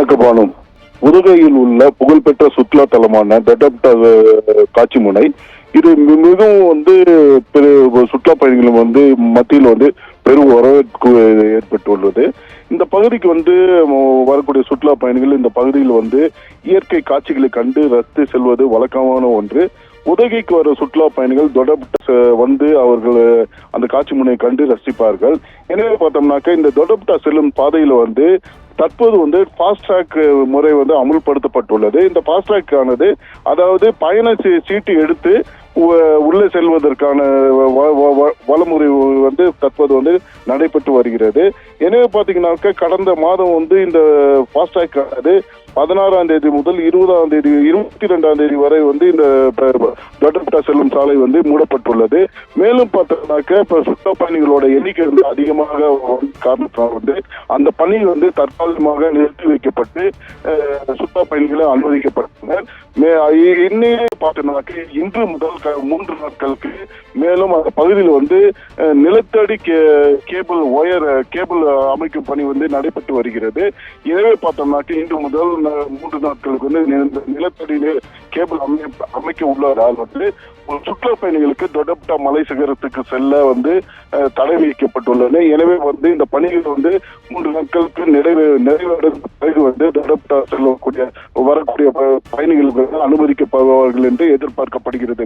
வணக்கம். உதகையில் உள்ள புகழ்பெற்ற சுற்றுலா தலமான தொட்டபெட்டா காட்சி முனை இது மிகவும் சுற்றுலா பயணிகளும் மத்தியில் பெரும் வரவேற்பு ஏற்பட்டுள்ளது. இந்த பகுதிக்கு வரக்கூடிய சுற்றுலா பயணிகள் இந்த பகுதியில் இயற்கை காட்சிகளை கண்டு ரசித்து செல்வது வழக்கமான ஒன்று. உதகைக்கு வர சுற்றுலா பயணிகள் தொட்டபெட்டா அவர்கள் அந்த காட்சி முனையை கண்டு ரசிப்பார்கள். எனவே பார்த்தோம்னாக்க இந்த தொட்டபெட்டா செல்லும் பாதையில தற்போது ஃபாஸ்ட் ட்ராக் முறை அமுல்படுத்தப்பட்டுள்ளது. இந்த ஃபாஸ்ட் ட்ராக் ஆனது அதாவது பயண சீட்டு எடுத்து உள்ளே செல்வதற்கான வழிமுறை தற்போது நடைபெற்று வருகிறது. எனவே பாத்தீங்கன்னாக்க கடந்த மாதம் இந்த ஃபாஸ்ட் ட்ராக் ஆனது 16ஆம் தேதி முதல் 20ஆம் தேதி 22ஆம் தேதி வரை இந்த தொட்டபெட்டா செல்லும் சாலை மூடப்பட்டுள்ளது. மேலும் பார்த்தோம்னாக்க இப்ப சுற்றுலா பயணிகளோட எண்ணிக்கை அதிகமாக காரணத்தினால் அந்த பணி தற்காலிகமாக நிறுத்தி வைக்கப்பட்டு சுற்றுலா பயணிகளை அனுமதிக்கப்பட்டனர். இன்னும் பார்த்தோம்னாக்க இன்று முதல் 3 நாட்களுக்கு மேலும் அந்த பகுதியில் நிலத்தடி கேபிள் அமைக்கும் பணி நடைபெற்று வருகிறது. எனவே பார்த்தோம்னாக்க இன்று முதல் 3 நாட்களுக்கு நிலத்தடி கேபிள் அமைக்க உள்ளதால் சுற்றுலா பயணிகளுக்கு தொட்டபெட்டா மலை சிகரத்துக்கு செல்ல தடை விதிக்கப்பட்டுள்ளது. எனவே இந்த பணிகள் 3 நாட்களுக்கு நிறைவேறும் பிறகு தொட்டபெட்டா வரக்கூடிய பயணிகளுக்கு அனுமதிக்கப்படுவார்கள் என்று எதிர்பார்க்கப்படுகிறது.